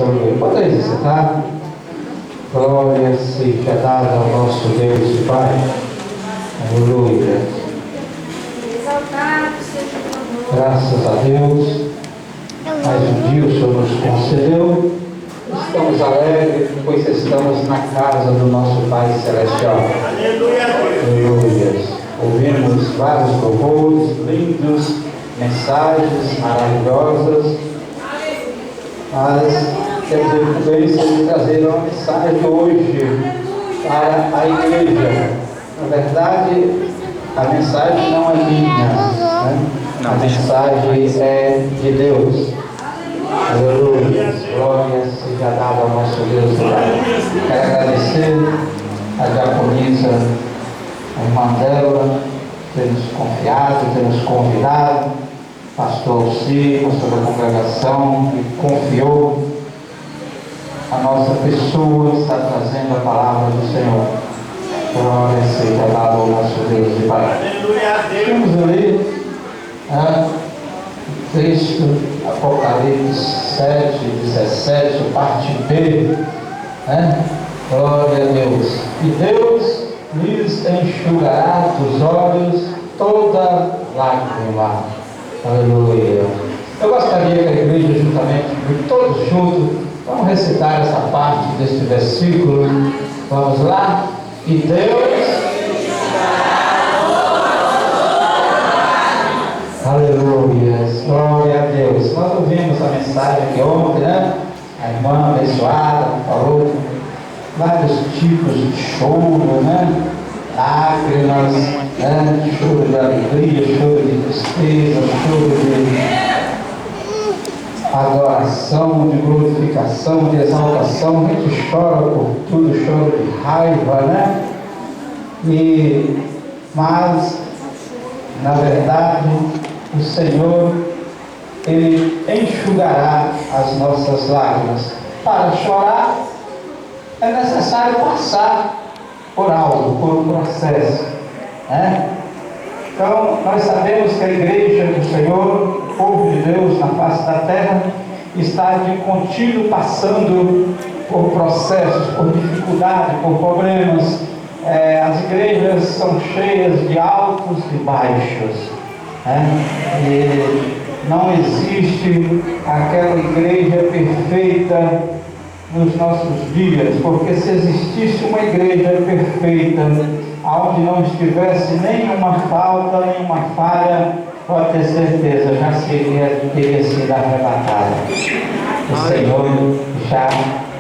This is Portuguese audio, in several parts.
aleluia. Podeis sentar. Glória seja dada ao nosso Deus e Pai. Aleluia. Exaltado seja o teu nome. Graças a Deus. Mais um dia o Senhor nos concedeu. Estamos alegres, pois estamos na casa do nosso Pai Celestial. Aleluia. Ouvimos vários louvores, lindos, mensagens maravilhosas. Mas temos a influência de trazer uma mensagem hoje para a igreja. Na verdade, a mensagem não é minha, né? A mensagem é de Deus. Aleluia. Glória seja dada ao nosso Deus. Quero agradecer a diaconisa, a irmã dela, ter nos confiado, ter nos convidado, pastor Alci, pastor da congregação, que confiou a nossa pessoa, está trazendo a palavra do Senhor. Glória seja dada ao nosso Deus e Pai. Vamos ler o texto Apocalipse 7, 17, parte B. Glória a Deus. E Deus lhes enxugará dos olhos toda lágrima. Aleluia. Eu gostaria que a igreja, juntamente, todos juntos, vamos recitar essa parte deste versículo. Vamos lá? E Deus. Aleluia. Glória a Deus. Nós ouvimos a mensagem aqui ontem, né? A irmã abençoada falou vários tipos de choro, né? Lágrimas, né? Choro de alegria, choro de tristeza, choro de adoração, de glorificação, de exaltação. A gente chora por tudo, choro de raiva, né? Mas, na verdade, o Senhor, Ele enxugará as nossas lágrimas. Para chorar, é necessário passar por algo, por um processo, né? Então, nós sabemos que a igreja do Senhor, o povo de Deus na face da terra, está de contínuo passando por processos, por dificuldades, por problemas. As igrejas são cheias de altos e baixos, né? E não existe aquela igreja perfeita nos nossos dias, porque se existisse uma igreja perfeita, onde não estivesse nenhuma falta, nenhuma falha, pode ter certeza, já teria sido arrebatada. O Senhor já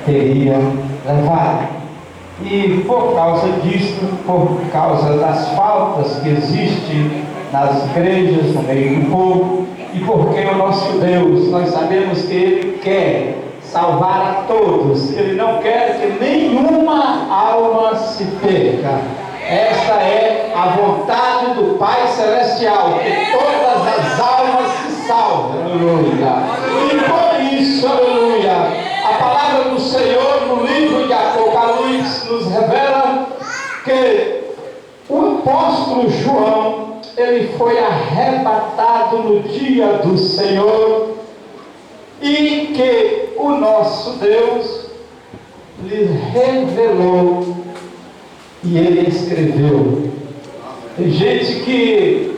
teria levado. E por causa disso, por causa das faltas que existem nas igrejas, no meio do povo, e porque o nosso Deus, nós sabemos que Ele quer salvar a todos, Ele não quer que nenhuma alma se perca. Esta é a vontade do Pai Celestial, que todas as almas se salvem. Aleluia. E por isso, aleluia, a palavra do Senhor no livro de Apocalipse nos revela que o apóstolo João, ele foi arrebatado no dia do Senhor, e que o nosso Deus lhe revelou e ele escreveu. Tem gente que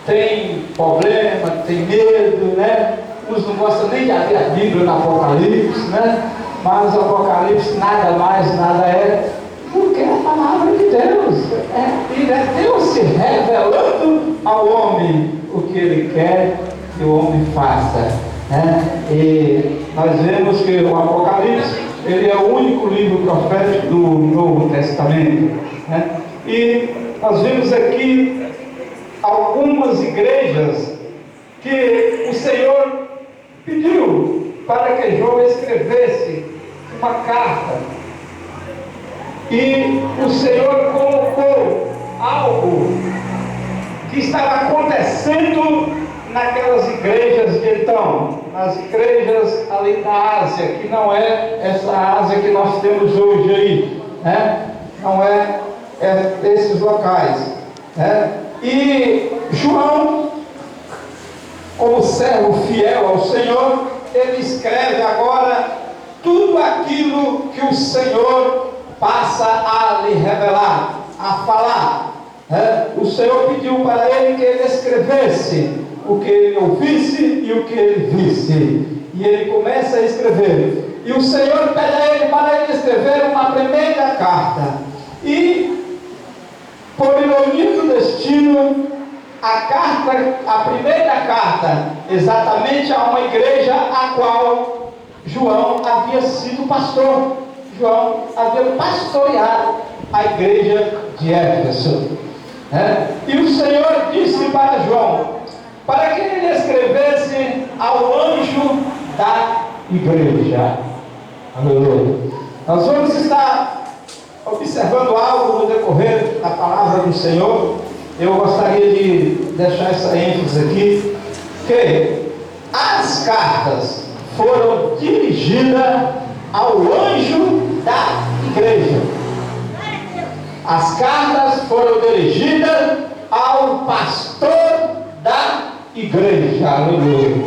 tem problema, tem medo, né? Uns não gostam nem de abrir a Bíblia no Apocalipse, né? Mas o Apocalipse nada mais, nada é do que a palavra de Deus. E é Deus se revelando ao homem o que Ele quer que o homem faça, né? E nós vemos que o Apocalipse, ele é o único livro profético do Novo Testamento, né? E nós vemos aqui algumas igrejas que o Senhor pediu para que João escrevesse uma carta, e o Senhor colocou algo que estava acontecendo naquelas igrejas de então, nas igrejas ali da Ásia, que não é essa Ásia que nós temos hoje aí, né? Não é esses locais, né? E João, como servo fiel ao Senhor, ele escreve agora que o Senhor passa a lhe revelar, a falar. O Senhor pediu para ele que ele escrevesse o que ele ouvisse e o que ele visse. E ele começa a escrever. E o Senhor pede a ele para ele escrever uma primeira carta. E, por ironia do destino, a primeira carta, exatamente a uma igreja a qual João havia sido pastor. João havia pastoreado a igreja de Éfeso. E o Senhor disse para João, para que ele escrevesse ao anjo da igreja. Aleluia. Nós vamos estar observando algo no decorrer da palavra do Senhor. Eu gostaria de deixar essa ênfase aqui, que as cartas foram dirigidas ao anjo da igreja. As cartas foram dirigidas ao pastor da igreja. Aleluia.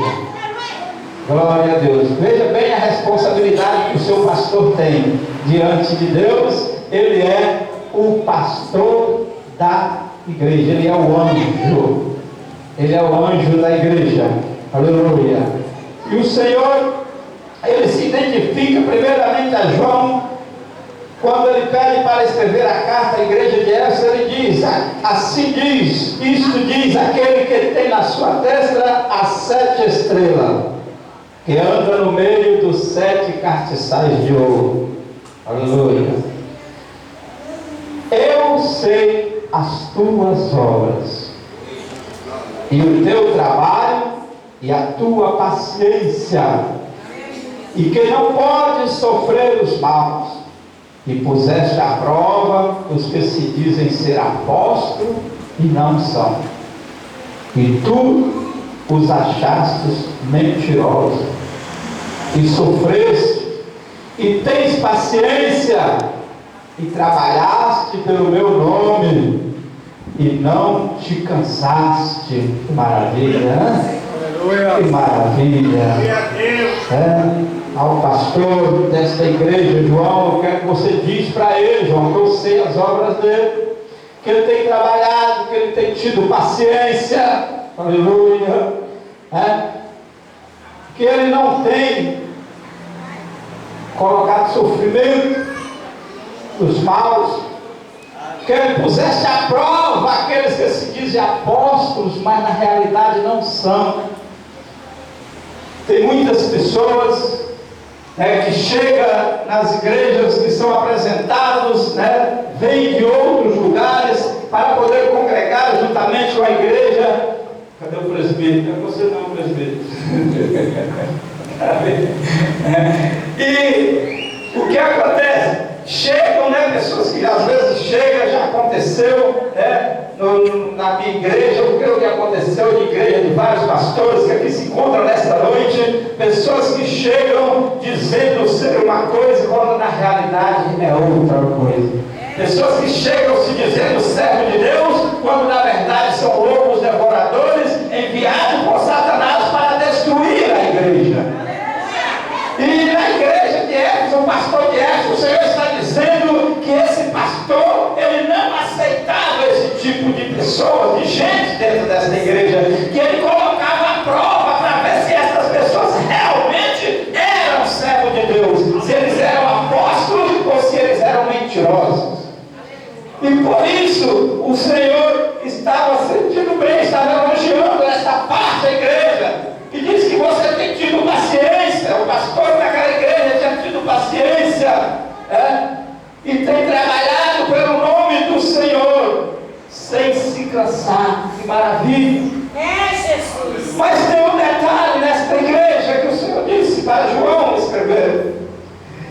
Glória a Deus. Veja bem a responsabilidade que o seu pastor tem diante de Deus. Ele é o pastor da igreja. Ele é o anjo. Ele é o anjo da igreja. Aleluia. E o Senhor, ele se identifica primeiramente a João. Quando ele pede para escrever a carta à igreja de Éfeso, ele diz, assim diz, isto diz aquele que tem na sua destra as 7 estrelas, que anda no meio dos 7 castiçais de ouro. Aleluia. Eu sei as tuas obras, e o teu trabalho, e a tua paciência, e que não podes sofrer os maus, e puseste à prova os que se dizem ser apóstolos e não são, e tu os achastes mentirosos, e sofreste, e tens paciência, e trabalhaste pelo meu nome, e não te cansaste. Que maravilha, né? Que maravilha. Ao pastor desta igreja, João, eu quero que você diz para ele, João, que eu sei as obras dele, que ele tem trabalhado, que ele tem tido paciência, aleluia, que ele não tem colocado sofrimento dos maus, que ele pusesse à prova aqueles que se dizem apóstolos, mas na realidade não são. Tem muitas pessoas que chegam nas igrejas que são apresentados, vêm de outros lugares para poder congregar juntamente com a igreja. Cadê o presbítero? É você não, presbítero. E o que acontece? Chegam, pessoas que às vezes chegam, já aconteceu, na minha igreja, o que aconteceu de igreja de vários pastores que aqui se encontram nesta noite, pessoas que chegam dizendo ser uma coisa, quando na realidade é outra coisa. Pessoas que chegam se dizendo servo de Deus, quando na verdade são lobos devoradores, enviados por Satanás para destruir a igreja. E na igreja de Éfeso, o pastor de Éfeso, o Senhor está dizendo que esse pastor, ele não aceitava esse tipo de pessoas, de gente dentro dessa igreja, que ele colocava a prova para ver se essas pessoas realmente eram servos de Deus, se eles eram apóstolos ou se eles eram mentirosos. E por isso o Senhor estava sentindo bem, estava elogiando essa parte da igreja, e diz que você tem tido paciência. O pastor daquela igreja tinha tido paciência, e tem trabalhado pelo nome do Senhor sem se cansar. Que maravilha! Jesus. Mas tem um detalhe nesta igreja que o Senhor disse para João escrever.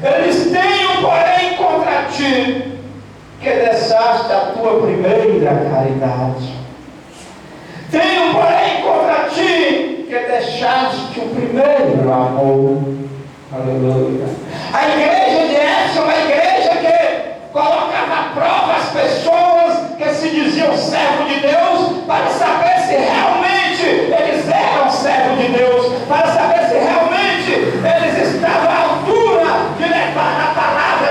Eles tenham, porém, contra ti que deixaste a tua primeira caridade. Tenho, porém, contra ti que deixaste o primeiro amor. Aleluia. A igreja de Éfeso é uma igreja que colocava à prova as pessoas que se diziam servo de Deus, para saber se realmente eles eram servos de Deus, para saber se realmente eles estavam à altura de levar a palavra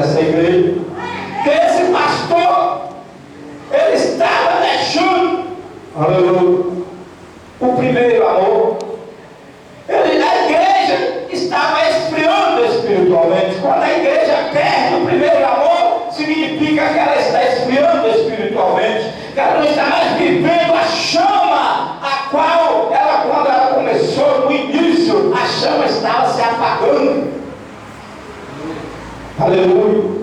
dessa igreja, que esse pastor, ele estava deixando, aleluia, o primeiro amor. A igreja estava esfriando espiritualmente. Quando a igreja perde o primeiro amor, significa que ela está esfriando espiritualmente, que ela não está mais vivendo a chama a qual ela, quando ela começou no início, a chama estava se apagando. Aleluia.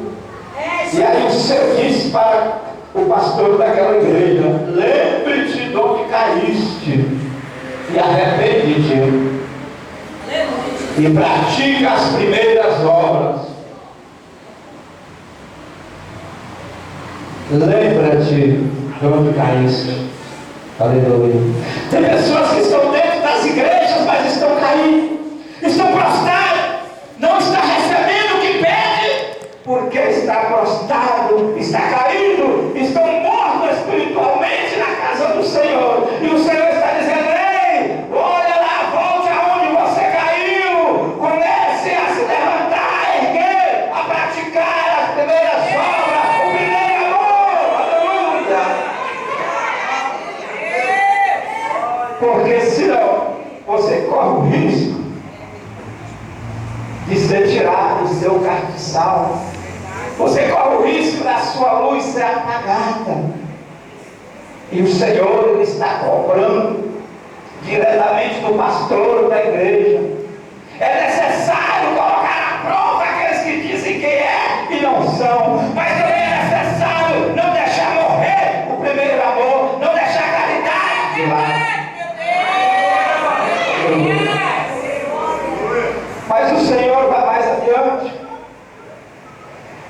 E aí o Senhor disse para o pastor daquela igreja: lembre-te de onde caíste e arrepende-te e pratica as primeiras obras. Lembra-te de onde caíste. Aleluia. Tem pessoas que estão dentro das igrejas, mas estão caídas, estão prostradas, não estão recebendo o que pede, porque está prostrado, está caído, estão mortos espiritualmente na casa do Senhor. E o Senhor está dizendo: ei, olha lá, volte aonde você caiu, comece a se levantar, a erguer, a praticar as primeiras obras, o primeiro amor. Aleluia. Porque senão você corre o risco de ser tirado do seu castiçal. Você corre o risco da sua luz ser apagada. E o Senhor, Ele está cobrando diretamente do pastor da igreja. É necessário colocar à prova aqueles que dizem quem é e não são. Mas também é necessário não deixar morrer o primeiro amor, não deixar a caridade de lado. Mas o Senhor vai mais adiante.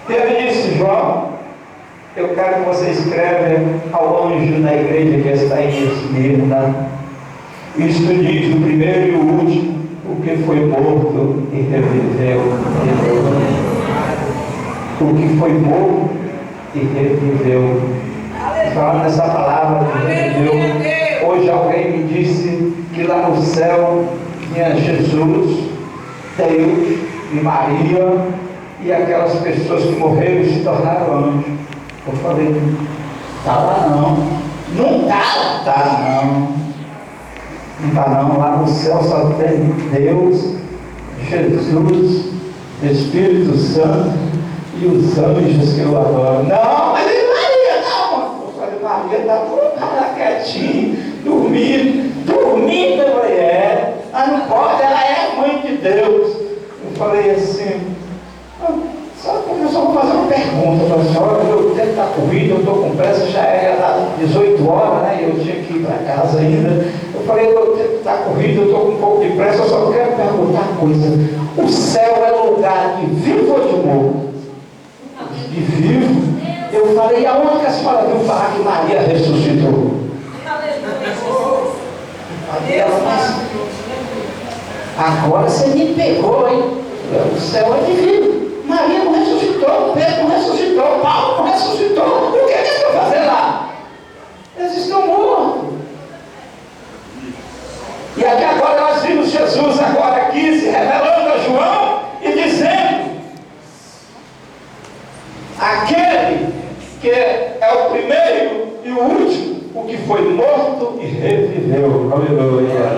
Ele disse: João, eu quero que você escreva ao anjo da igreja que está em Esmirna. Isto diz o primeiro e o último, o que foi morto e reviveu. O que foi morto e reviveu. Falando nessa palavra que reviveu, hoje alguém me disse que lá no céu tinha Jesus, Deus e Maria, e aquelas pessoas que morreram e se tornaram anjos. Eu falei: tá lá não. Não tá, tá não. Não tá não. Lá no céu só tem Deus, Jesus, Espírito Santo e os anjos que eu adoro. Não, mas e Maria? Não. Eu falei: Maria está quietinha, dormindo, ela não pode, ela é a mãe de Deus. Eu falei assim: eu só vou fazer uma pergunta para a senhora. Meu tempo está corrido, eu estou com pressa, já é 18 horas, né? Eu tinha que ir para casa ainda. Eu falei: meu tempo está corrido, eu estou com um pouco de pressa, eu só quero perguntar uma coisa: o céu é lugar de vivo ou de morto? De vivo. Eu falei: e aonde que a senhora viu falar que Maria ressuscitou? Agora você me pegou, hein? O céu é divino. Maria não ressuscitou, Pedro não ressuscitou, Paulo não ressuscitou. O que eles estão fazendo lá? Eles estão mortos. E aqui agora nós vimos Jesus agora aqui se revelando a João e dizendo: aquele que é o primeiro e o último, o que foi morto e reviveu. Aleluia.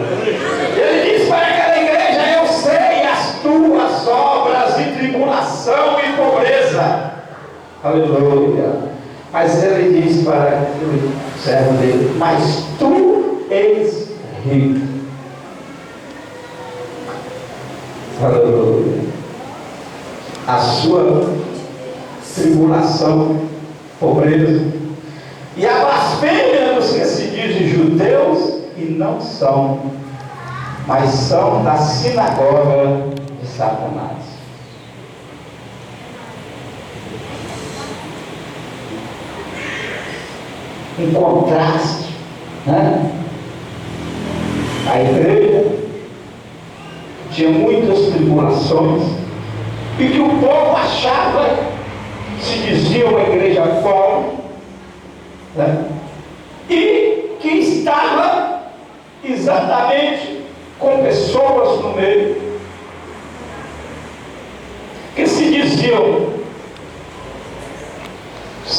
Ele diz para aquela igreja: eu sei as tuas obras de tribulação e pobreza. Aleluia. Mas ele diz para o servo dele: mas tu és rico. Aleluia. A sua tribulação, pobreza e a blasfêmia dos que se dizem judeus e não são, mas são da sinagoga de Satanás. Um contraste, né? A igreja tinha muitas tribulações e que o povo achava, se dizia uma igreja pobre, né? E que estava exatamente com pessoas no meio que se diziam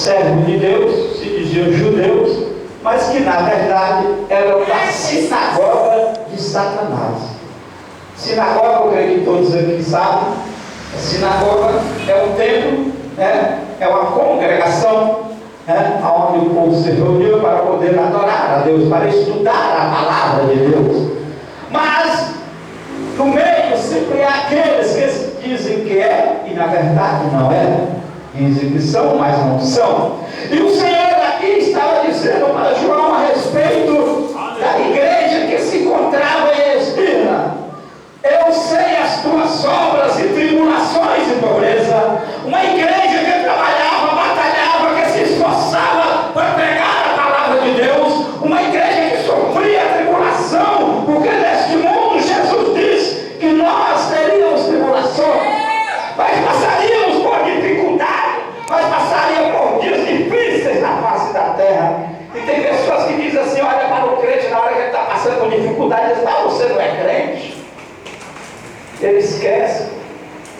servos de Deus, se diziam judeus, mas que na verdade eram da sinagoga de Satanás. Sinagoga, eu creio que todos aqui sabem, a sinagoga é um templo, né? É uma congregação, né? Onde o povo se reuniu para poder adorar a Deus, para estudar a palavra de Deus. Mas no meio sempre há aqueles que dizem que é e na verdade não é. Dizem que são, mas não são. E o Senhor aqui estava dizendo para João a respeito da igreja que se encontrava em Esmirna: eu sei as tuas obras e tribulações e pobreza. Uma igreja que trabalhava, batalhava, que se esforçava para pregar a palavra de Deus. Uma igreja que sofria tribulação, porque neste mundo Jesus disse que nós teríamos tribulação. Mas passaríamos por dificuldade, mas passaríamos por dias difíceis na face da terra. E tem pessoas que dizem assim: olha para o crente na hora que ele está passando por dificuldade, diz: ah, você não é crente? Ele esquece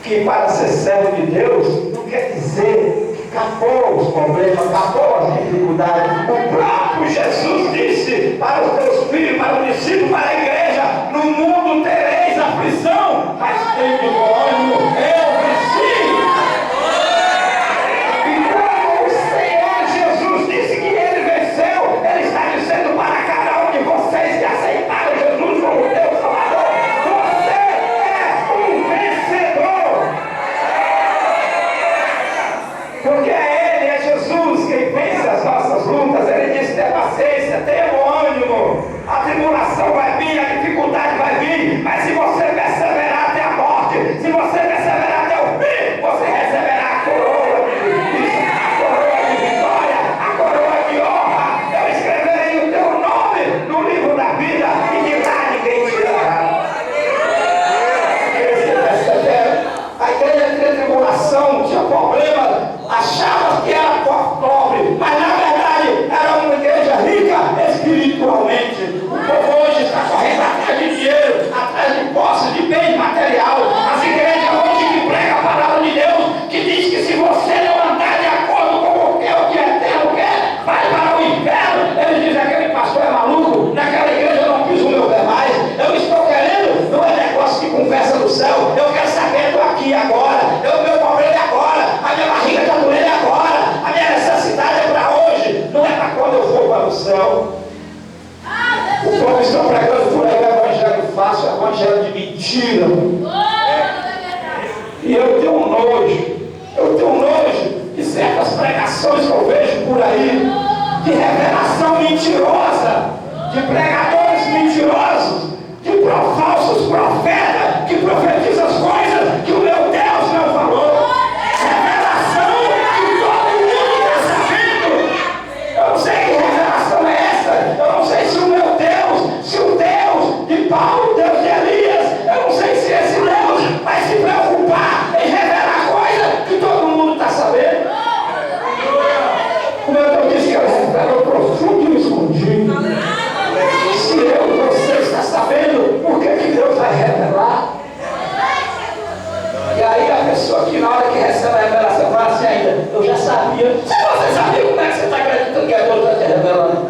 que para ser servo de Deus não quer dizer que acabou os problemas, acabou as dificuldades. O próprio Jesus disse para os teus filhos, para o discípulo, para a igreja: no mundo tereis aflição, mas tem de bom ânimo, eu venci. E quando o Senhor Jesus disse que ele venceu, ele está dizendo para cada um de vocês que aceitaram Jesus como Deus Salvador: você é um vencedor. Porque é Ele, é Jesus quem vence as nossas lutas. Ele diz: tenha paciência, tenha bom ânimo. A tribulação vai vir, a dificuldade vai vir, mas se você perseverar até a morte, se você perseverar até o fim, você receberá a coroa de justiça, a coroa de vitória, a coroa de honra. Eu escreverei o teu nome no livro da vida e de lá ninguém tirará. A igreja tinha tribulação, tinha problema, achava que era pobre, mas na verdade era uma igreja rica espiritualmente. O povo hoje está correndo atrás de dinheiro, atrás de posse, de bem material. As igrejas hoje que pregam a palavra de Deus, que diz que se você não andar de acordo com o que o eterno quer, vai para o inferno. Ele diz: aquele pastor é maluco, naquela igreja eu não piso o meu pé mais. Eu estou querendo, não é negócio de conversa do céu, eu quero saber do aqui e agora. O meu problema é agora, a minha barriga está doendo agora, a minha necessidade é para hoje, não é para quando eu for para o céu. O povo está pregando por aí o evangelho fácil, o evangelho de mentira. E eu tenho nojo de certas pregações que eu vejo por aí, de revelação mentirosa, de pregadores mentirosos, de falsos profetas que profetizam as coisas que o meu Deus não falou. Revelação que todo mundo está sabendo. Eu não sei que revelação é essa. Eu não sei se o meu Deus, se o Deus de Paulo, o Deus de Elias, eu não sei se esse Deus vai se preocupar em revelar coisa que todo mundo está sabendo. O meu Deus disse que eu revelo o profundo e o escondido. Se você está sabendo, por que Deus vai revelar? E aí a pessoa que na hora que recebe a revelação fala assim ainda: eu já sabia. Se você sabia, como é que você está acreditando que Deus está te revelando?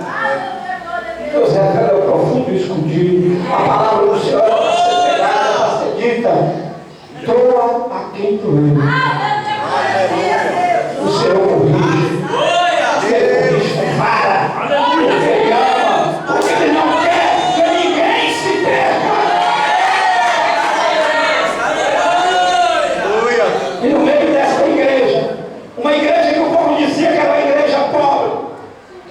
Deus revela o profundo e escondido. A palavra do Senhor é para ser pegada, para ser dita. Doa a quem doeu. O Senhor corrige. Ele corrige com vara. Porque Ele ama. Porque Ele não quer que ninguém se perca. E no meio dessa igreja, uma igreja que o povo dizia que era uma igreja pobre,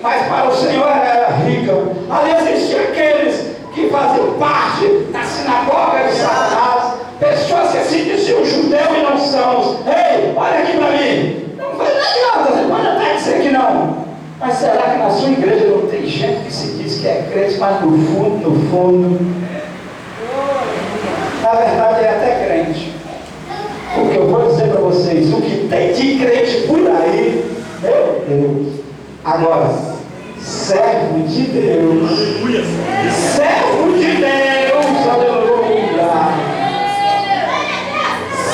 mas para o Senhor era rica. Aliás, existiam aqueles que faziam parte da sinagoga de Satanás, pessoas que se diziam judeu e não são. Ei, olha aqui para mim. Não adianta, você pode até dizer que não. Mas será que na sua igreja não tem gente que se diz que é crente, mas no fundo, na verdade é até crente? Porque eu vou dizer para vocês, o que tem de crente por aí, meu Deus. Agora, servo de Deus, servo de Deus, aleluia.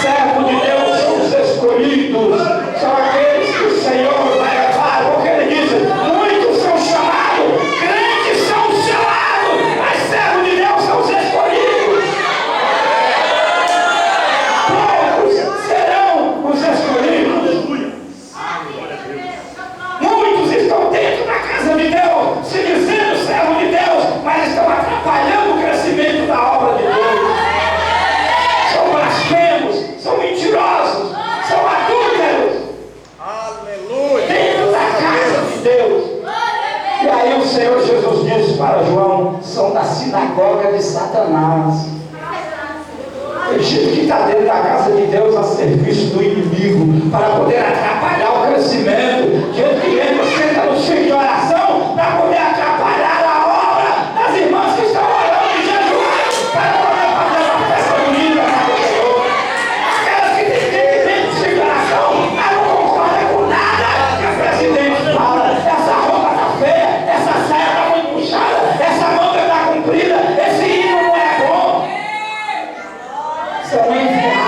Servo de Deus são os escolhidos, são aqueles que o Senhor vai levar João, são da sinagoga de Satanás. Tem gente que está dentro da casa de Deus a serviço do inimigo para poder atrapalhar o crescimento. Gente que entra, senta no cheio de oração para poder atrapalhar a obra das irmãs que estão orando e jejuando para poder fazer uma festa bonita para o Senhor. Aquelas que têm dentro de oração, mas não concordam com nada que o presidente fala. Essa roupa está feia, essa saia está muito puxada, essa manga está comprida, esse hino não é bom. São enviados.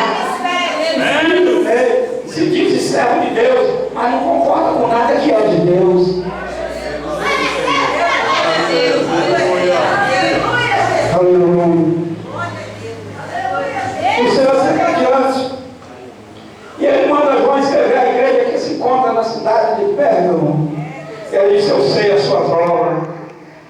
Se diz servo de Deus, mas não concorda com nada que é de Deus. Aleluia. O Senhor segue adiante. E ele manda João escrever a igreja que se encontra na cidade de Pérgamo. Ele disse: eu sei as suas obras.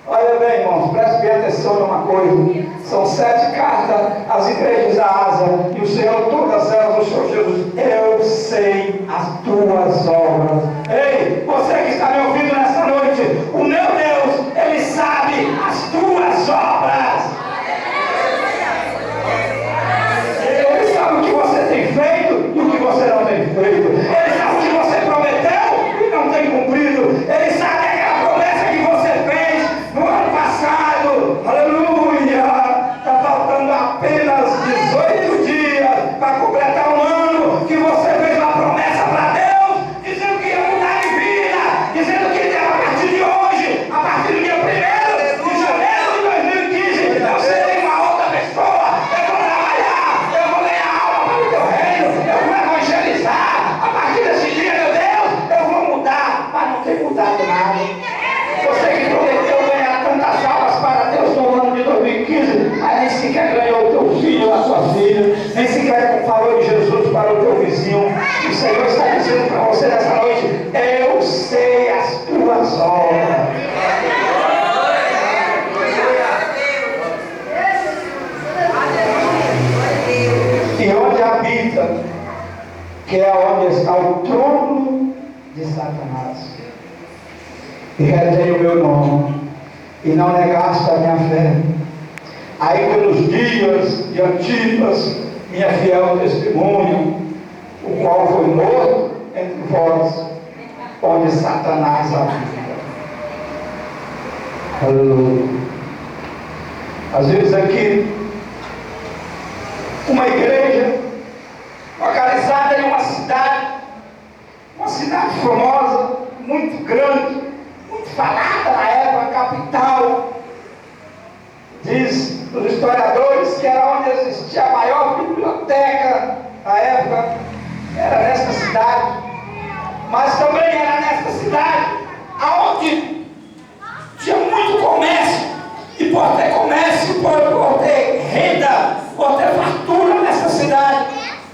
Olha bem, irmãos, preste bem atenção numa coisa. São 7 cartas às igrejas da Ásia, e o Senhor, todas elas, o Senhor Jesus: eu sei as tuas obras. Ei, você que está me ouvindo nessa noite, o meu Deus, Ele sabe as tuas obras. Ele sabe o que você tem feito e o que você não tem feito. Ele sabe o que você prometeu e não tem cumprido. Ele sabe aquela promessa que você fez no ano passado. Aleluia! Está faltando apenas 18 dias para completar um ano que você fez uma promessa para Deus, dizendo que ia mudar de vida, dizendo que a partir de hoje, a partir do dia 1º de janeiro de 2015, eu serei uma outra pessoa, eu vou trabalhar, eu vou ganhar alma para o teu reino, eu vou evangelizar, a partir desse dia, meu Deus, eu vou mudar, mas não tem mudado nada. Você que prometeu ganhar tantas almas para Deus no ano de 2015, mas nem sequer ganhou o teu filho ou a sua filha, nem sequer falou de Jesus para o teu vizinho. O Senhor está dizendo para você nessa noite: eu sei as tuas obras. E onde habita, que é onde está o trono de Satanás, e retém o meu nome, e não negaste a minha fé, ainda nos dias de Antipas, minha fiel testemunha, o qual foi morto entre vós, onde Satanás habita. Aleluia. Às vezes aqui, uma igreja localizada em uma cidade famosa, muito grande, muito falada na época, capital. Diz os historiadores que era onde existia a maior biblioteca na época, era nessa cidade. Mas também era nessa cidade aonde tinha muito comércio, e por ter comércio, por ter renda, por ter fartura nessa cidade,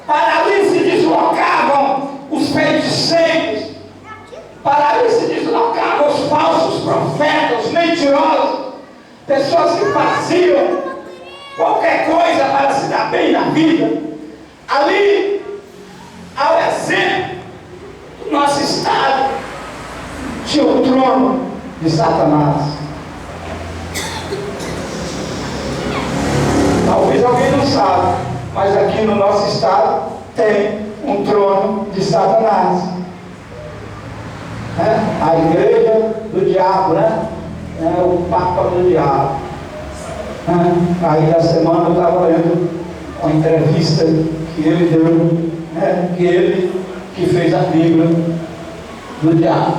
para ali se deslocavam os feiticeiros, para ali se deslocavam os falsos profetas, os mentirosos, pessoas que faziam qualquer coisa para se dar bem na vida. Ali, ao exemplo do nosso estado, tinha o trono de Satanás. Talvez alguém não sabe, mas aqui no nosso estado tem um trono de Satanás. A igreja do diabo, né? O Papa do diabo. Aí na semana eu estava lendo uma entrevista que ele deu, que ele que fez a Bíblia do diabo.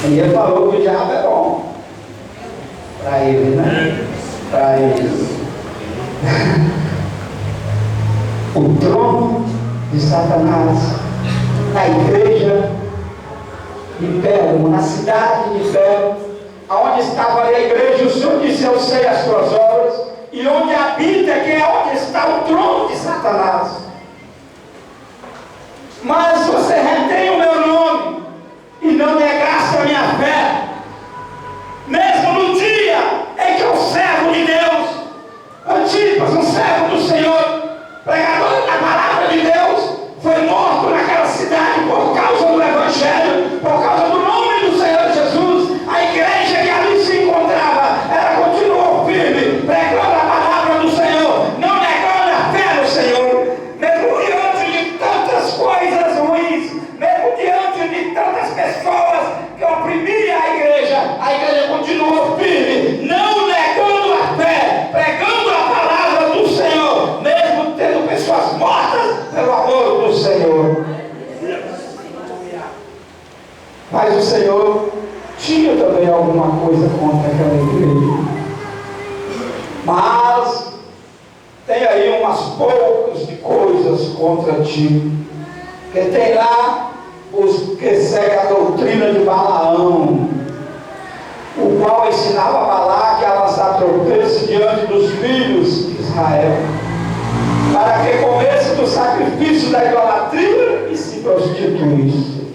E ele falou que o diabo é bom para ele, né? Para ele. O trono de Satanás na igreja de Pérgamo, na cidade de Pérgamo, aonde estava ali a igreja. O Senhor disse: eu sei as tuas obras, e onde habita, que é onde está o trono de Satanás. Mas você retém o meu nome e não negaste a minha fé, mesmo no dia em que o servo de Deus, Antipas, um servo do Senhor, pregador da palavra de Deus, foi morto naquela cidade por causa do Evangelho, por causa do nome do Senhor Jesus. A igreja que ali se encontrava Mas o Senhor tinha também alguma coisa contra aquela igreja. Mas tem aí umas poucas de coisas contra ti. Porque tem lá os que seguem a doutrina de Balaão, o qual ensinava Balaque a lançar tropeço diante dos filhos de Israel, para que comesse do sacrifício da idolatria e se prostituísse.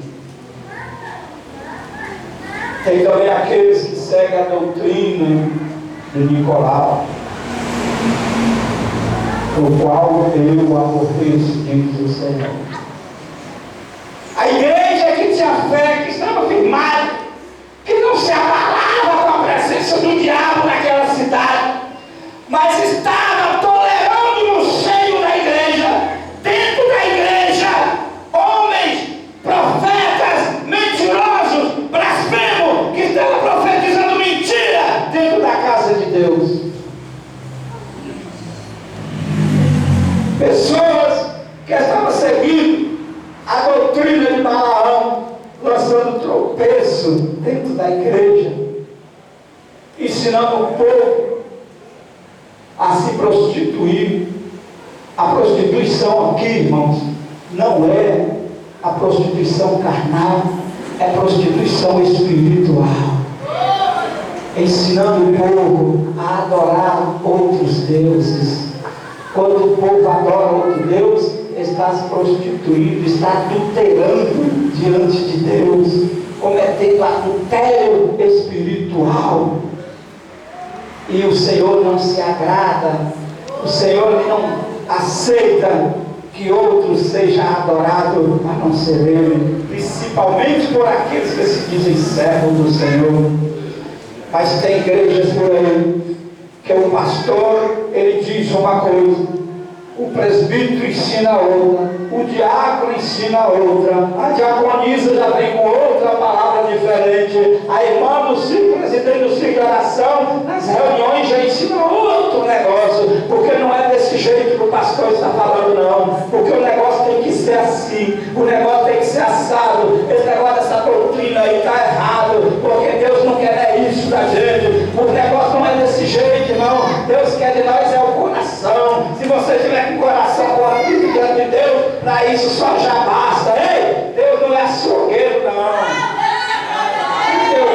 Tem também aqueles que seguem a doutrina de Nicolau, o qual eu aborreço, diz o Senhor. A igreja que tinha fé, que estava firmada, que não se abalava com a presença do diabo naquela cidade, mas estava tolerando no seio da igreja, dentro da igreja, homens, profetas, mentirosos, blasfemos, que estavam profetizando mentira dentro da casa de Deus. Pessoas que estavam seguindo a doutrina de Balaão, lançando tropeço dentro da igreja, ensinando o povo a se prostituir. A prostituição aqui, irmãos, não é a prostituição carnal, é prostituição espiritual, ensinando o povo a adorar outros deuses. Quando o povo adora outro Deus, está se prostituindo, está adulterando diante de Deus, cometendo adultério espiritual. E o Senhor não se agrada, o Senhor não aceita que outro seja adorado a não ser Ele, principalmente por aqueles que se dizem servos do Senhor. Mas tem igrejas por aí que o pastor, ele diz uma coisa, o presbítero ensina outra, o diácono ensina outra, a diaconisa já vem com outra palavra diferente, a irmã do presidente do ciclo de oração, nas reuniões já ensina outro negócio, porque não é desse jeito que o pastor está falando, não, porque o negócio tem que ser assim, o negócio tem que ser assado, esse negócio dessa doutrina aí está errado, porque Deus não quer isso da gente, o negócio não é desse jeito, irmão. Deus quer de nós é o coração. Se você tiver com o coração corrompido diante de Deus, para isso só já basta. Ei, Deus não é açougueiro, não.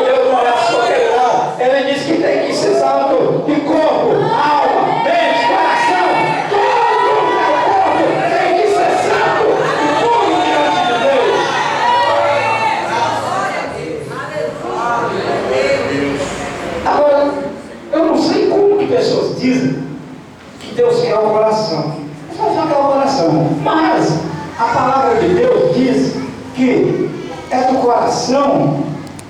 Deus não é açougueiro, não. Ele diz que tem que ser santo de corpo, alma, mente, coração. Todo o meu corpo tem que ser santo e puro diante de Deus. Agora, eu não sei como que pessoas dizem que Deus quer o coração. Só quer o coração. Mas a palavra de Deus diz que é do coração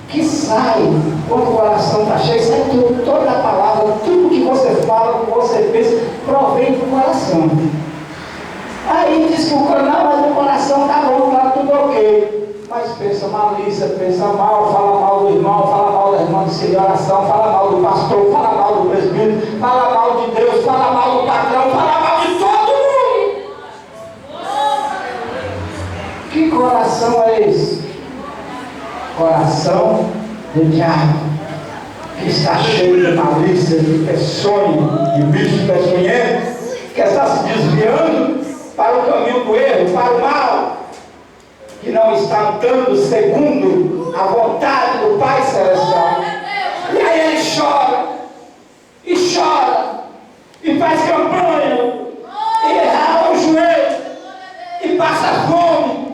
que sai. Quando o coração está cheio, sai tudo, toda a palavra, tudo que você fala, que você pensa, provém do coração. Aí diz que o coração está bom, está tudo ok. Mas pensa malícia, pensa mal, fala mal do irmão, fala mal da irmã de oração, fala mal do pastor, fala mal do presbítero, fala mal de Deus, fala mal do patrão, fala mal de todo mundo. Que coração é esse? Coração do diabo, que está cheio de malícia, de peçonha, de bicho peçonhento, que está se desviando para o caminho do erro, para o mal, que não está andando segundo a vontade do Pai Celestial. E aí ele chora, e faz campanha, e rala o joelho, e passa fome.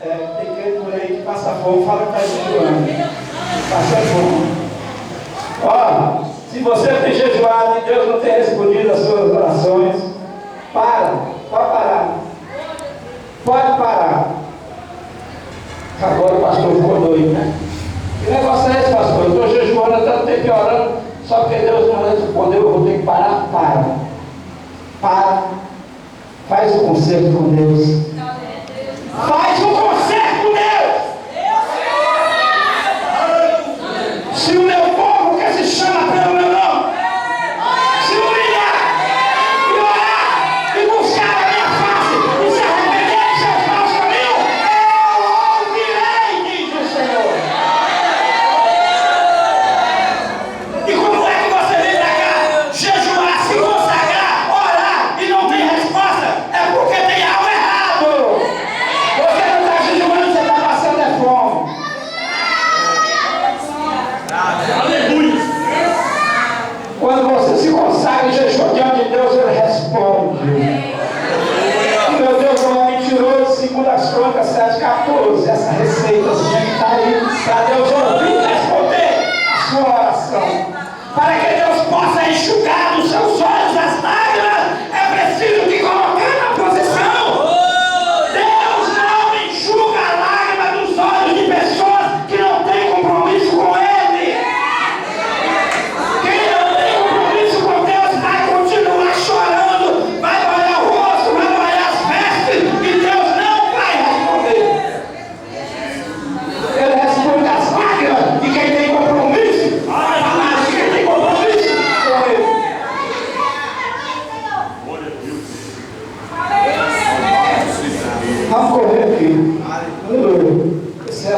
Tem crente por aí que passa fome, fala que está jejuando. Passa fome. Ó, se você tem jejuado e Deus não tem respondido as suas orações, pode parar. Pode parar. Agora o pastor ficou doido, né? Que negócio é esse, pastor? Eu estou jejuando há tanto tempo orando, só que Deus não respondeu, eu vou ter que parar. Para. Faz o concerto com Deus. Faz o concerto com Deus. Se o meu povo que se chama pelo meu nome se humilhar e orar e buscar a minha face e se arrepender de seus maus caminhos, eu ouvirei, diz o Senhor.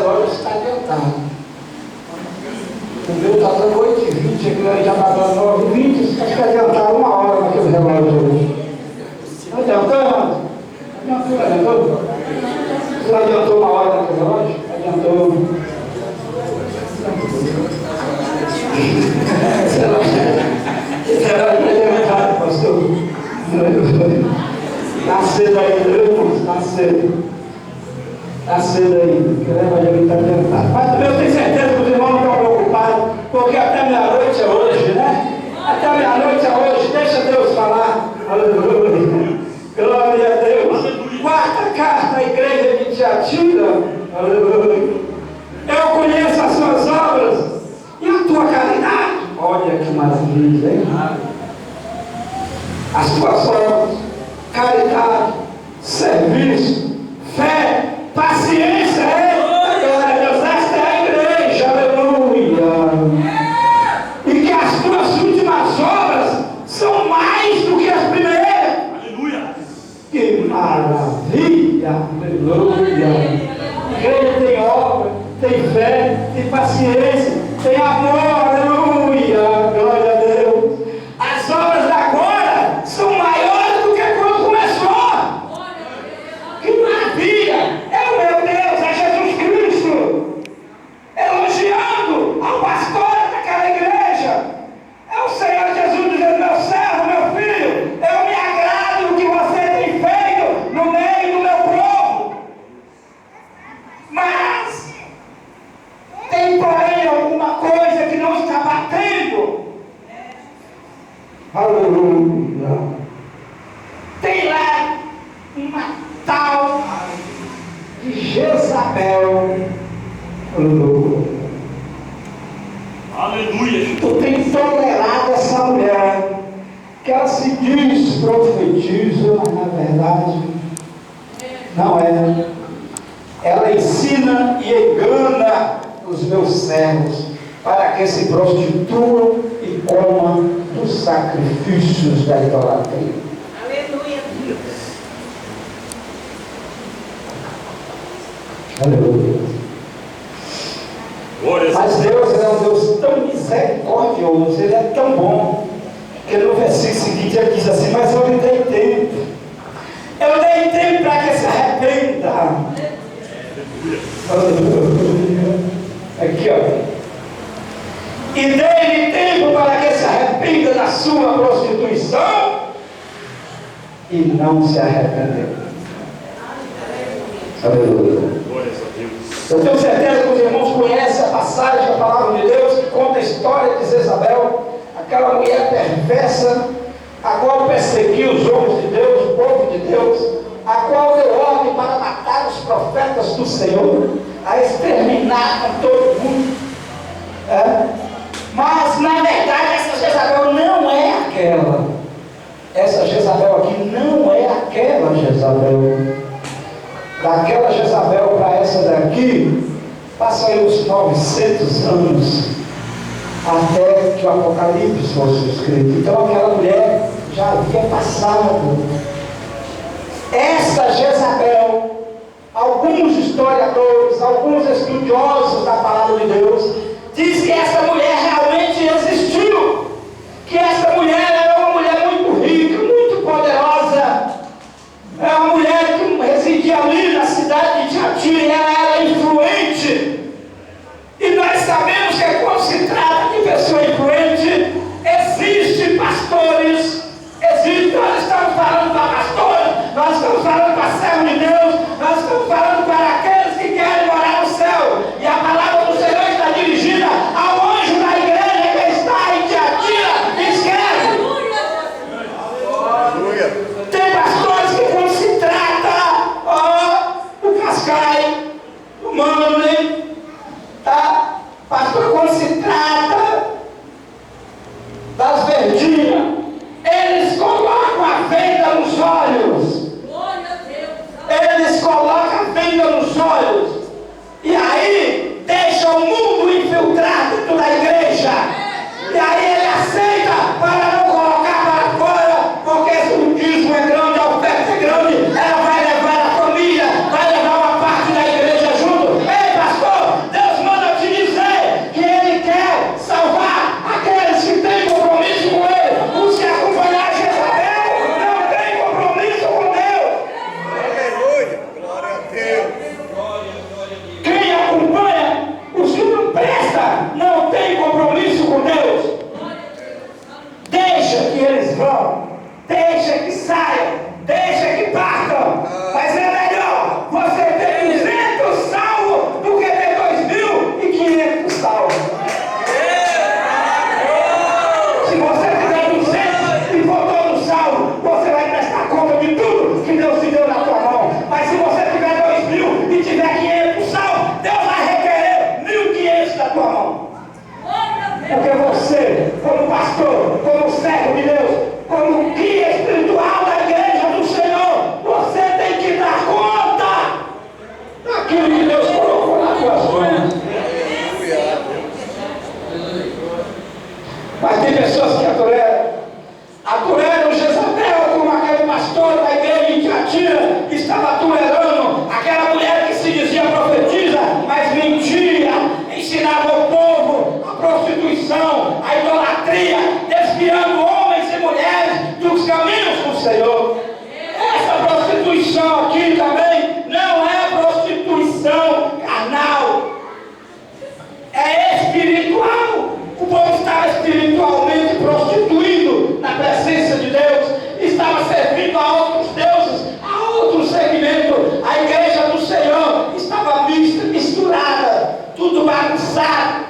relógio está adiantado. O meu está dando 8h20, aquele já está dando 9h20, acho que adiantaram 1 hora naquele relógio hoje. Adiantou? Adiantou? Você adiantou 1 hora naquele relógio? Adiantou. Esse relógio é adiantado, pastor. Está cedo ainda, irmãos, está cedo. Está cedo ainda, o relógio está adiantado. Mas eu tenho certeza que os irmãos não estão preocupados, porque até meia-noite é hoje, né? Até meia-noite é hoje, deixa Deus falar. Aleluia. Glória a Deus. Quarta carta à igreja de Tiatira. Aleluia. Eu conheço as suas obras e a tua caridade. Olha que maravilha, hein? As tuas obras, caridade, serviço, fé, paciência, glória a Deus, esta é a igreja, aleluia. E que as tuas últimas obras são mais do que as primeiras. Aleluia. Que maravilha, aleluia. A igreja tem obra, tem fé, tem paciência, tem amor, aleluia, glória a Deus. As obras da agora são maiores do que quando começou. Que maravilha! É o meu Deus, é Jesus Cristo, elogiando ao pastor daquela igreja. É o Senhor Jesus dizendo: meu servo, meu filho, eu me agrado do que você tem feito no meio do meu povo. Mas tem, porém, alguma coisa que não está batendo. Aleluia. Tem lá uma tal de Jezabel. Aleluia. Tu tem tolerado essa mulher, que ela se diz profetiza, mas na verdade não é. Ela ensina e engana os meus servos para que se prostituam e comam dos sacrifícios da idolatria. Aleluia. Aleluia. Mas Deus é um Deus tão misericordioso, Ele é tão bom, que no versículo seguinte Ele diz assim: mas eu lhe dei tempo. Eu dei tempo para que se arrependa. Aqui, ó. E dei-lhe tempo para que se arrependa da sua prostituição, e não se arrependeu. Aleluia. Eu tenho certeza que os irmãos conhecem a passagem da palavra de Deus que conta a história de Jezabel, aquela mulher perversa, a qual perseguiu os homens de Deus, o povo de Deus, a qual deu ordem para matar os profetas do Senhor, a exterminar com todo mundo. Mas na verdade essa Jezabel não é aquela. Essa Jezabel aqui não é aquela Jezabel. Daquela Jezabel para essa daqui, passam aí uns 900 anos até que o Apocalipse fosse escrito. Então aquela mulher já havia passado. Essa Jezabel, alguns historiadores, alguns estudiosos da palavra de Deus, dizem que essa mulher realmente existiu, que essa mulher era uma mulher muito rica, muito poderosa. É uma mulher que residia ali na cidade de Tiatira, e ela era influente. E nós sabemos que quando se trata de pessoa influente, existem pastores, nós estamos falando para pastores, nós estamos falando para servos de Deus, nós estamos falando para aqueles que querem morar no céu. E a palavra do Senhor está dirigida ao anjo da igreja que está em Tiatira, escreve. Tem pastores que quando se trata do Cascai, do Manley, tá? Pastor, quando se trata das verdinhas, eles colocam a venda nos olhos. Eles colocam a venda nos olhos. E aí deixam o mundo infiltrar dentro da igreja. E aí ele aceita para não colocar para fora, porque se o dízimo é grande, a oferta é grande, ela vai levar a família, vai levar uma parte da igreja junto. Ei, pastor, servo de Deus, como guia espiritual da igreja do Senhor, você tem que dar conta daquilo que Deus colocou nas suas mãos. Mas tem pessoas que atoleram Jezabel, como aquele pastor da igreja em Tiatira estava tolerando aquela mulher que se dizia profetisa, mas mentia, ensinava o povo a prostituição, a idolatria, desviando homens e mulheres dos caminhos do Senhor. Essa prostituição aqui também não é prostituição carnal, é espiritual. O povo estava espiritualmente prostituído na presença de Deus, estava servindo a outros deuses, a outro segmento. A igreja do Senhor estava misturada, tudo bagunçado,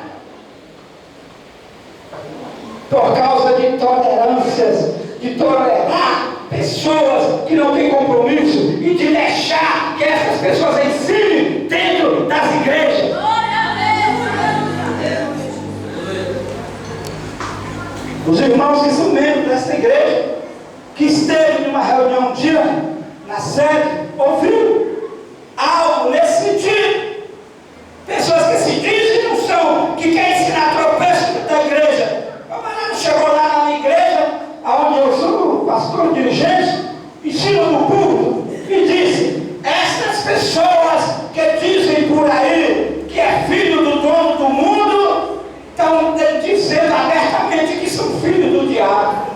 por causa de tolerâncias, de tolerar pessoas que não têm compromisso e de deixar que essas pessoas ensinem dentro das igrejas. Os irmãos que são membros desta igreja, que esteve numa reunião um dia na sede, ouviram algo nesse sentido. Pessoas que se dizem não são, que querem ensinar tropeço da igreja. O camarada chegou lá na minha igreja, onde eu sou pastor dirigente, em cima do púlpito, e disse: essas pessoas que dizem por aí que é filho do dono do mundo, estão dizendo abertamente que são filhos do diabo.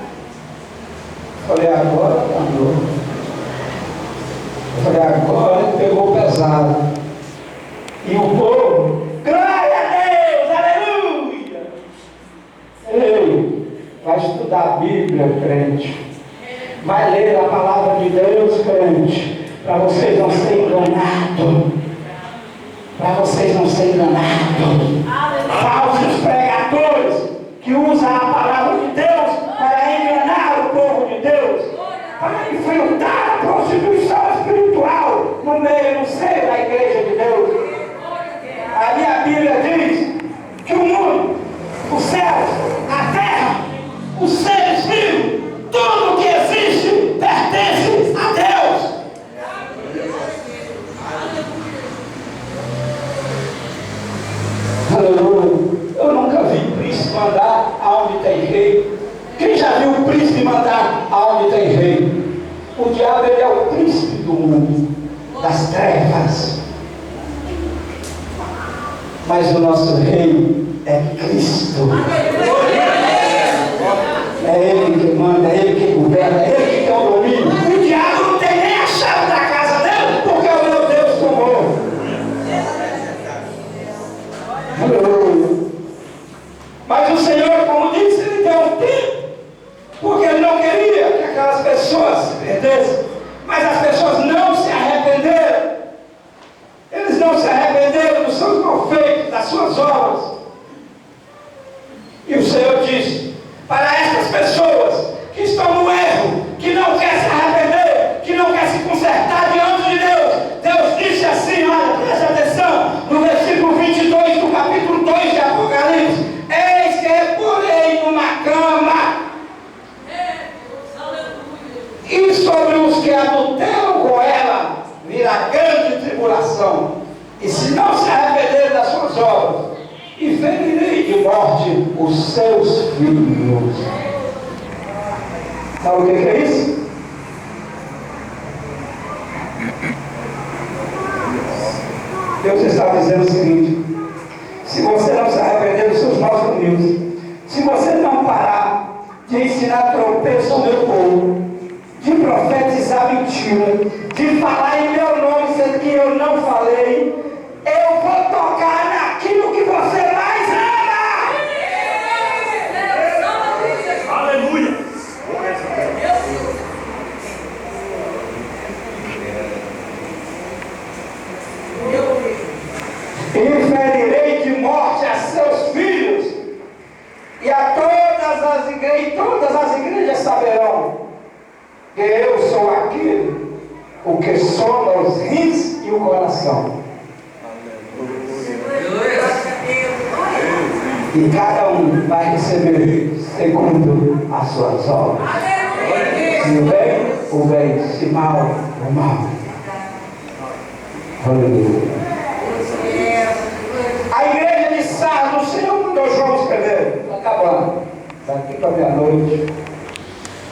Falei, agora andou. Falei, agora pegou pesado. E o povo, glória a Deus, aleluia. Ei, vai estudar a Bíblia, crente. Vai ler a palavra de Deus, crente, para vocês não serem enganados. Para vocês não serem enganados. Falsos pregadores que usam a palavra de Deus para enganar o povo de Deus, para enfrentar a prostituição espiritual no meio, no seio da igreja de Deus. A minha Bíblia diz que o mundo, os céus, a terra, os seres vivos, tudo que existe pertence a Deus. Aleluia. Eu nunca vi príncipe mandar aonde tem rei. Quem já viu o príncipe mandar aonde tem rei? O diabo, ele é o príncipe do mundo, das trevas. Mas o nosso rei é Cristo. É Ele que manda, é Ele que governa, é Ele que tem o domínio. O diabo não tem nem a chave da casa dele, porque o meu Deus tomou. Aleluia. Mas o Senhor, como disse, Ele deu um tempo, porque Ele não queria que aquelas pessoas se perdessem. Mas as pessoas não se arrependeram. Eles não se arrependeram dos seus malfeitos, das suas obras. E o Senhor disse: para estas pessoas que estão no erro, que não quer se arrepender, que não quer se consertar diante de Deus, Deus disse assim, olha, preste atenção, no versículo 22 do capítulo 2 de Apocalipse: eis que porei numa cama, e sobre os que adulteram com ela virá grande tribulação, e se não se arrependerem das suas obras, e ferirei de morte os seus filhos. Sabe o que é isso? Deus está dizendo o seguinte: se você não se arrepender dos seus maus caminhos, se você não parar de ensinar tropeço ao meu povo, de profetizar mentira, de falar em meu nome sendo que eu não falei, eu vou tocar naquilo que você mais ama. Aleluia. E ferirei de morte a seus filhos, e a todas as igrejas saberão que eu sou aquele, o que soma os rins e o coração. E cada um vai receber segundo as suas obras. Se o bem, se mal, o mal. Aleluia. A igreja de Sardes, o Senhor mandou João escrever, está acabando, daqui para meia-noite.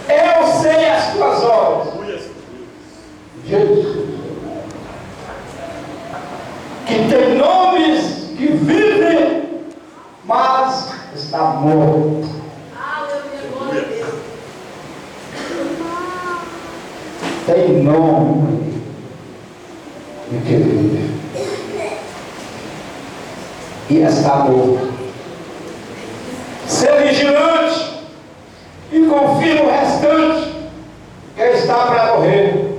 Eu sei as tuas obras. Jesus, que tem nomes que vivem, mas está morto. Tem nome de que vive e está morto. Ser vigilante e confirma o restante que está para morrer,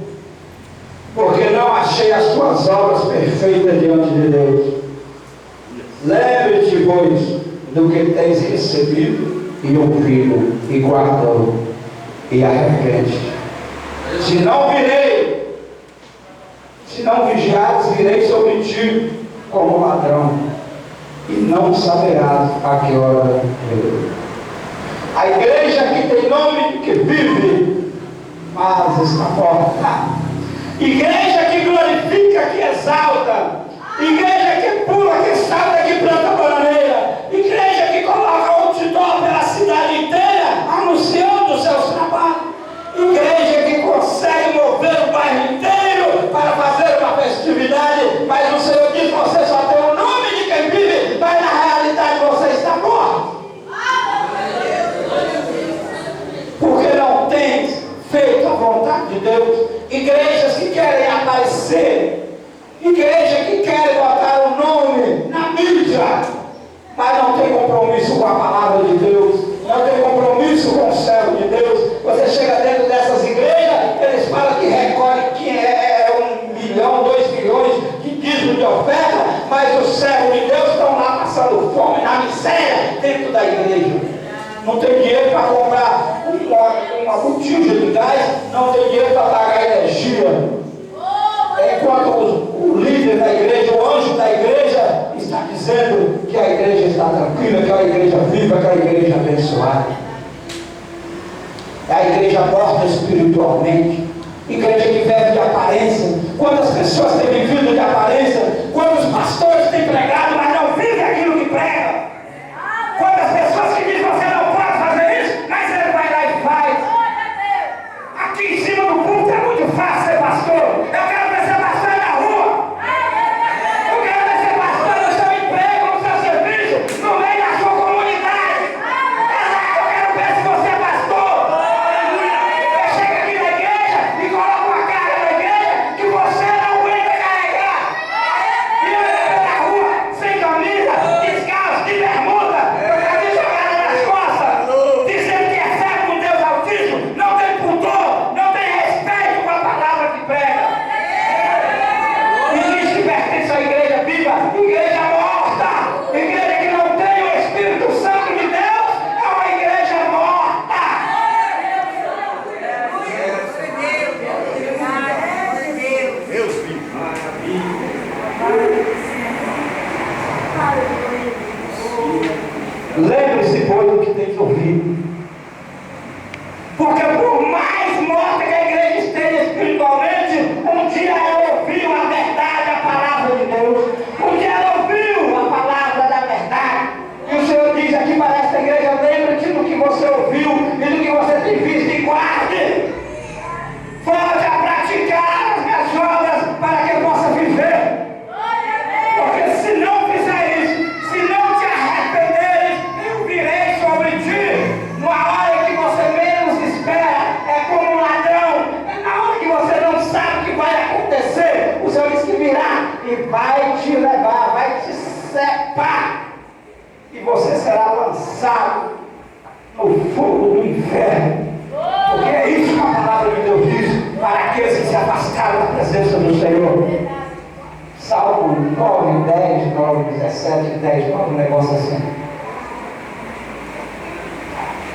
porque não achei as tuas obras perfeitas diante de Deus. Lembre-te, pois, do que tens recebido e ouvido e guardou, e arrepende. Se não vigiares, virei sobre ti como ladrão, e não saberás a que hora veio. A igreja que tem nome que vive, mas está morta. Igreja que glorifica, que exalta. Igreja que pula, que salta, que planta bananeira. Igreja que coloca outdoor pela cidade inteira, anunciando os seus trabalhos. Igreja que consegue mover o bairro inteiro para fazer uma festividade, mas o Senhor diz: você só tem o nome de quem vive, mas na realidade você está morto. Porque não tens feito a vontade de Deus. Igrejas que querem aparecer, igreja que querem botar o nome na mídia, mas não tem compromisso com a palavra de Deus, não tem compromisso com o servo de Deus. Você chega dentro dessas igrejas, eles falam que recolhe que é 1 milhão, 2 milhões de dízimo de oferta, mas os servos de Deus estão lá passando fome, na miséria, dentro da igreja. Não tem dinheiro para comprar uma botija de gás, não tem dinheiro para pagar energia. Enquanto o líder da igreja, o anjo da igreja, está dizendo que a igreja está tranquila, que a igreja viva, que a igreja abençoada. É a igreja morta espiritualmente, igreja que vive de aparência. Quantas pessoas têm vivido de aparência? Quantos pastores têm pregado, mas não vivem aquilo que pregam? Quantas pessoas que dizem: você não pode fazer isso, mas ele vai lá e faz. Aqui em cima do púlpito é muito fácil ser pastor. Eu quero ver ser pastor na rua. Eu quero ver ser pastor no seu emprego, no seu serviço, no meio da sua comunidade. Eu quero ver se você é pastor. Você chega aqui na igreja e coloca uma carga na igreja que você não aguenta carregar. E eu vou na rua sem camisa, descalço, de bermuda, camisa jogada nas costas, dizendo que é servo com Deus Altíssimo, não tem pudor, não tem respeito com a palavra que prega. E diz que pertence à igreja viva, igreja morta, igreja que não tem o Espírito Santo de Deus, é uma igreja morta. Meus filhos. Lembre-se, pois, do que tem que ouvir. Porque por mais morta que a igreja esteja espiritualmente, um dia ela ouviu a verdade, a palavra de Deus. Um dia ela ouviu a palavra da verdade. E o Senhor diz aqui para esta igreja: lembre-te do que você ouviu e do que você tem visto, e guarde. Volte a praticar as minhas obras para que eu possa viver. Porque se não fizer isso, se não te arrependeres, eu virei sobre ti. Na hora que você menos espera, é como um ladrão. É na hora que você não sabe o que vai acontecer, o Senhor diz que virá e vai te levar, vai te separar. E você será lançado no fogo do inferno. Porque é isso que a palavra de Deus diz para aqueles que se afastaram da presença do Senhor. Salmo 9, 10, 9, 17, 10, 9, um negócio assim.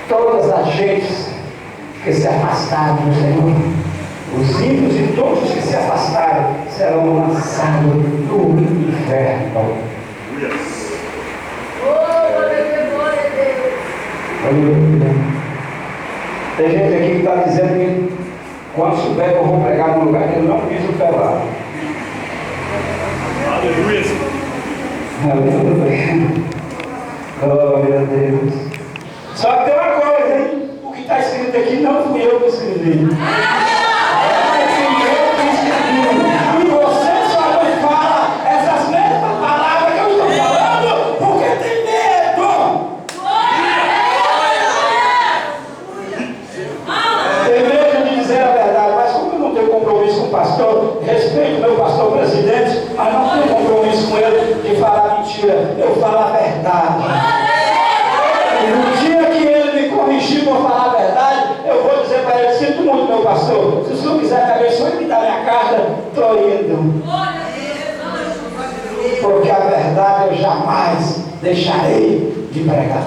Todas as gentes que se afastaram do Senhor, os ímpios e todos os que se afastaram, serão lançados no inferno. Aleluia. Tem gente aqui que está dizendo que quando souber que eu vou pregar num lugar que ele não pisa o pé lá. Aleluia. Aleluia. Glória a Deus. Só que tem uma coisa, hein? O que está escrito aqui não fui eu que escrevi. E você só não fala essas mesmas palavras que eu estou falando porque tem medo. Tem medo de dizer a verdade, mas como eu não tenho compromisso com o pastor, respeito meu pastor presidente, mas não tenho compromisso com ele de falar mentira, eu falo a verdade. E no dia que ele me corrigir por falar a verdade, eu vou dizer para ele: sinto muito, meu pastor, se o senhor quiser me abençoe e me dar minha carta, estou indo. Porque a verdade eu jamais deixarei de pregar.